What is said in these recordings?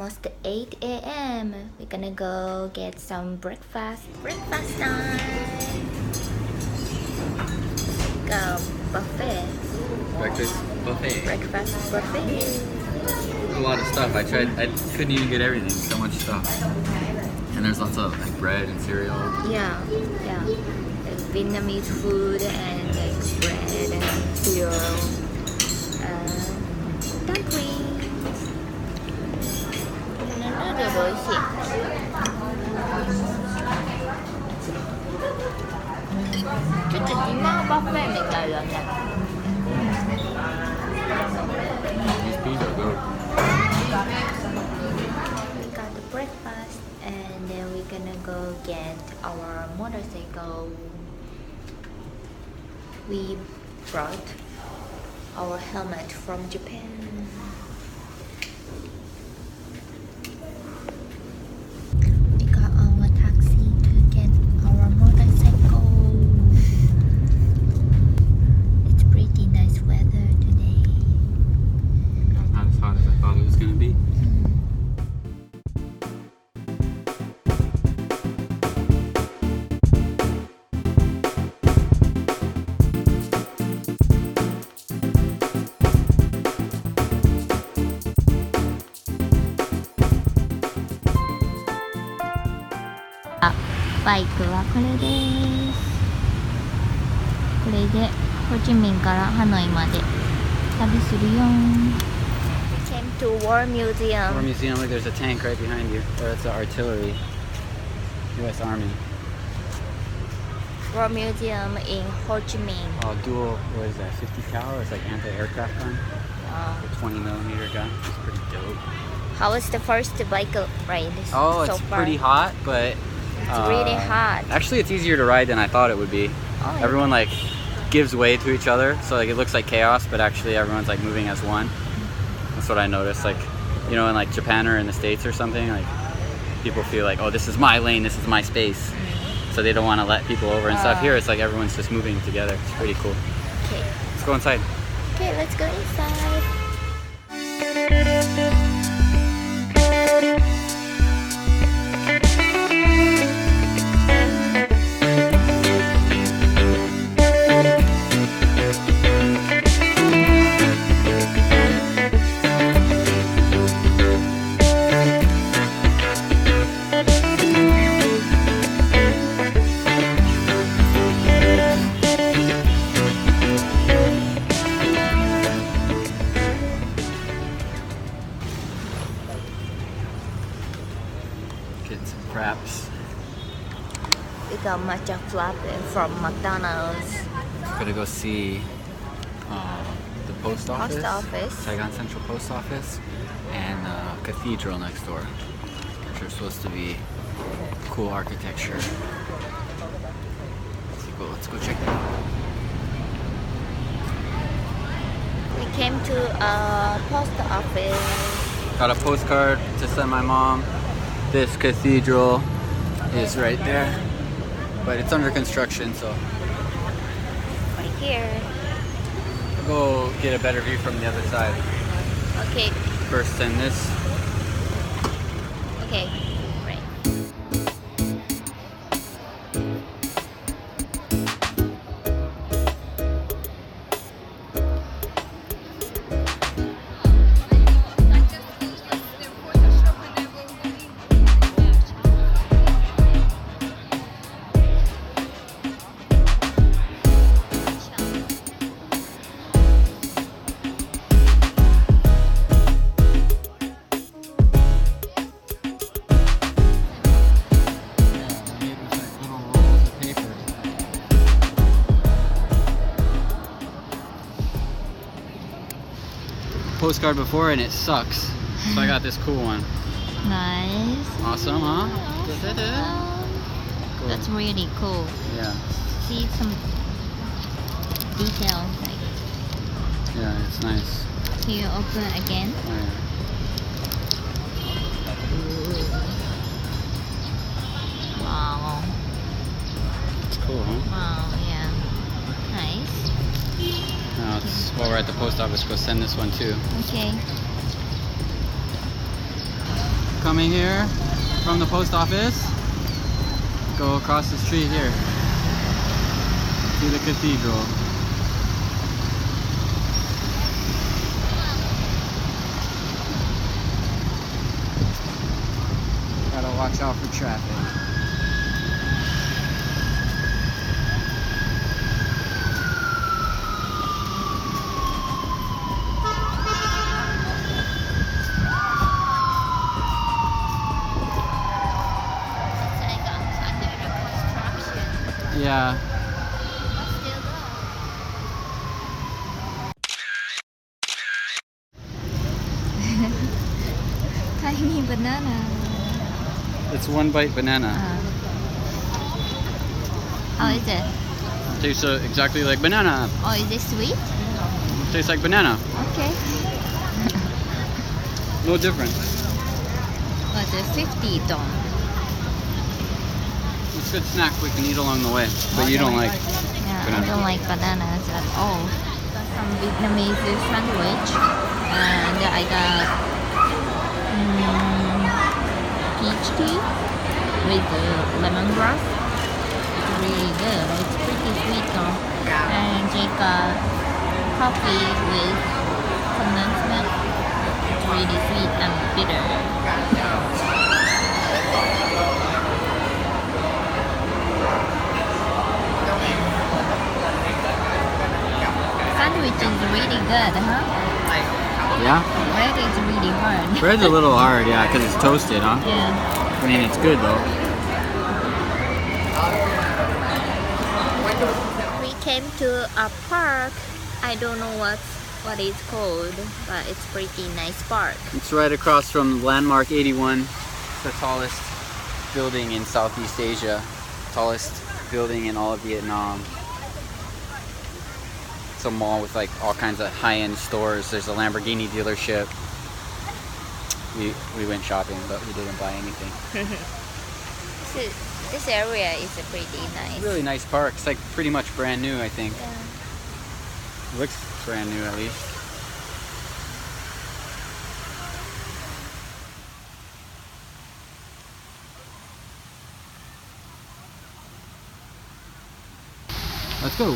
almost 8 a.m. We're gonna go get some breakfast. Breakfast time. Go buffet. Breakfast buffet. Breakfast buffet. A lot of stuff. I couldn't even get everything. So much stuff. And there's lots of like bread and cereal. Yeah. Like Vietnamese food and like bread and cereal. Dumplings. ヌードル美味しい。ちょっとディナーバフェみたいだね。These peas are good. We got the breakfast and then we're gonna go get our motorcycle. We brought our helmet from Japan. We got our taxi to get our motorcycle. It's pretty nice weather today. Not as hot as I thought it was gonna be. Ah, バイクはこれです。これでホーチミンからハノイまで旅するよ。Came to War Museum. War Museum, look, there's a tank right behind you. That's the artillery. U.S. Army. War Museum in Ho Chi Minh. Oh, dual, what is that, 50 cal? It's like anti-aircraft gun. Wow. A 20mm gun. It's pretty dope. How was the first bike ride Oh, so it's far? pretty hot, but... It's really hot. Actually, it's easier to ride than I thought it would be. Oh, Everyone like gives way to each other, so like it looks like chaos, but actually everyone's like moving as one. That's what I noticed. Like, you know, in like Japan or in the States or something, like people feel like, oh, this is my lane, this is my space, so they don't want to let people over and stuff. Here, it's like everyone's just moving together. It's pretty cool. Okay. Let's go inside. Okay, let's go inside. Get some fraps. We got matcha frappe from McDonald's. Gonna go see the post office. Post office. Saigon Central Post Office, and cathedral next door, which are supposed to be cool architecture. Let's go check it out. We came to a post office. Got a postcard to send my mom. This cathedral is right there, but it's under construction, so Right here. I'll go get a better view from the other side. Okay. First send this. Okay. Right. Postcard before and it sucks, so I got this cool one. Nice. Awesome, huh? Cool. That's really cool. Yeah. See some details like. Yeah, it's nice. Can you open again? Oh, yeah. Wow. It's cool, huh? Wow. Yeah. Nice. Now while we're at the post office, go send this one too. Okay. coming here from the post office. Go across the street here to the cathedral. Gotta watch out for traffic. Yeah. Tiny banana. It's one bite banana. How is it? Tastes exactly like banana. Oh, is it sweet? Tastes like banana. Okay. No difference. What's it? 50 dong. It's a good snack we can eat along the way. But you don't like Yeah, banana. I don't like bananas at all. Got some Vietnamese sandwich, and I got peach tea with lemongrass. It's really good. It's pretty sweet though. And Jake got coffee with condensed milk. It's really sweet and bitter. Sandwich is really good, huh? Yeah? Bread is really hard. Bread's a little hard, yeah, because it's toasted, huh? Yeah. I mean, it's good though. We came to a park. I don't know what it's called, but it's pretty nice park. It's right across from Landmark 81, the tallest building in Southeast Asia, tallest building in all of Vietnam. It's a mall with like all kinds of high-end stores. There's a Lamborghini dealership. We went shopping, but we didn't buy anything. This area is pretty nice. Really nice park. It's like pretty much brand new, I think. Yeah. It looks brand new at least. Let's go.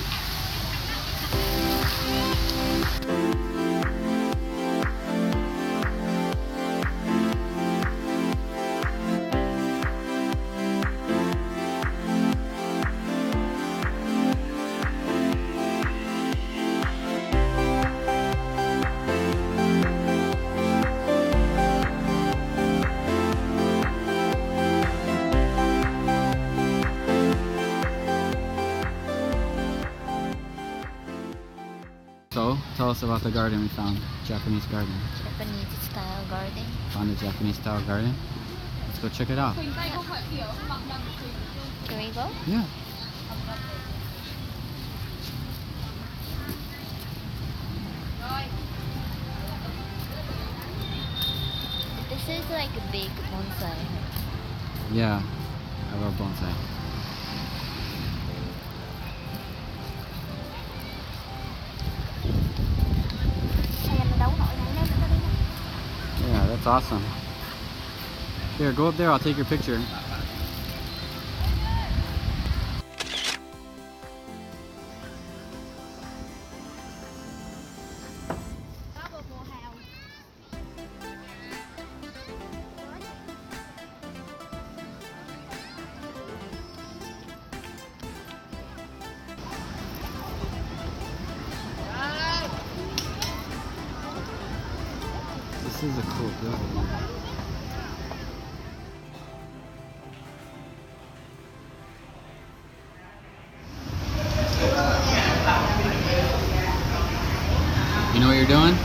So, tell us about the garden we found. Japanese garden. Japanese style garden. Found a Japanese style garden. Let's go check it out. Can we go? Yeah. This is like a big bonsai. Yeah. I love bonsai. Yeah, that's awesome. Here, go up there, I'll take your picture. This is a cool building. You know what you're doing?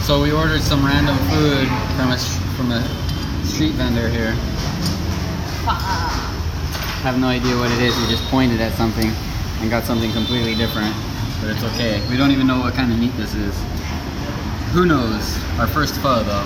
So we ordered some random food from a street vendor here. Have no idea what it is. We just pointed at something and got something completely different. But it's okay. We don't even know what kind of meat this is. Who knows? Our first pho though.